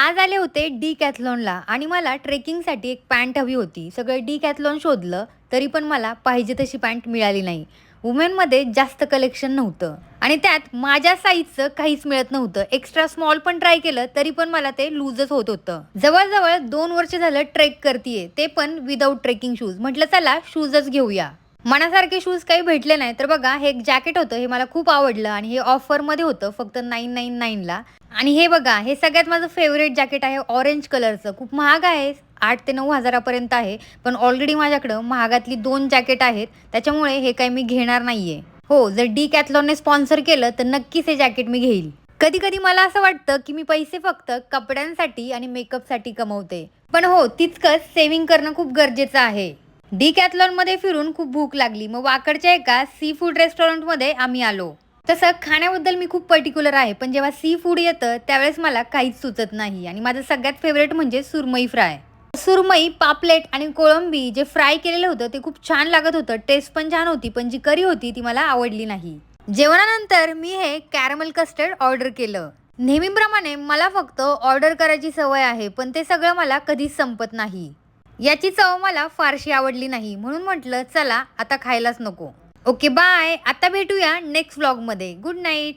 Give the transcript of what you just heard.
आज आले होते डिकॅथलॉनला आणि मला ट्रेकिंगसाठी एक पॅन्ट हवी होती. सगळं डिकॅथलॉन शोधलं, तरी पण मला पाहिजे तशी पॅन्ट मिळाली नाही. वुमेनमध्ये जास्त कलेक्शन नव्हतं आणि त्यात माझ्या साईजचं काहीच मिळत नव्हतं. एक्स्ट्रा स्मॉल पण ट्राय केलं, तरी पण मला ते लूजच होत होतं. जवळ-जवळ 2 वर्ष झालं ट्रेक करतीये, ते पण विदाऊट ट्रेकिंग शूज. म्हटलं चला शूजच घेऊया. मनासारखे शूज काही भेटले नाही, तर बघा हे एक जॅकेट होतं, हे मला खूप आवडलं आणि हे ऑफरमध्ये होतं फक्त 999ला. आणि हे बघा, हे सगळ्यात माझं फेव्हरेट जॅकेट आहे ऑरेंज कलरचं. खूप महाग आहे, 8 ते 9 हजारापर्यंत आहे. पण ऑलरेडी माझ्याकडं महागातली 2 जॅकेट आहेत, त्याच्यामुळे हे काही मी घेणार नाहीये. हो, जर डिकॅथलॉनने स्पॉन्सर केलं तर नक्कीच हे जॅकेट मी घेईल. कधी-कधी मला असं वाटतं, की मी पैसे फक्त कपड्यांसाठी आणि मेकअपसाठी कमवते. पण हो, तितकंच सेव्हिंग करणं खूप गरजेचं आहे. डिकॅथलॉनमध्ये फिरून खूप भूक लागली. मग वाकडच्या एका सी फूड रेस्टॉरंटमध्ये आम्ही आलो. तसं खाण्याबद्दल मी खूप पर्टिक्युलर आहे, पण जेव्हा सी फूड येतं त्यावेळेस मला काहीच सुचत नाही आणि माझं सगळ्यात फेव्हरेट म्हणजे सुरमई फ्राय. सुरमई, पापलेट आणि कोळंबी जे फ्राय केलेलं होतं ते खूप छान लागत होतं. टेस्ट पण छान होती, पण जी करी होती ती मला आवडली नाही. जेवणानंतर मी हे कॅरमल कस्टर्ड ऑर्डर केलं. नेहमीप्रमाणे मला फक्त ऑर्डर करायची सवय आहे, पण ते सगळं मला कधीच संपत नाही. याची चव मला फारशी आवडली नाही, म्हणून म्हटलं चला आता खायलाच नको. Okay bye. आता भेटूया नेक्स्ट व्लॉगमध्ये. Good night.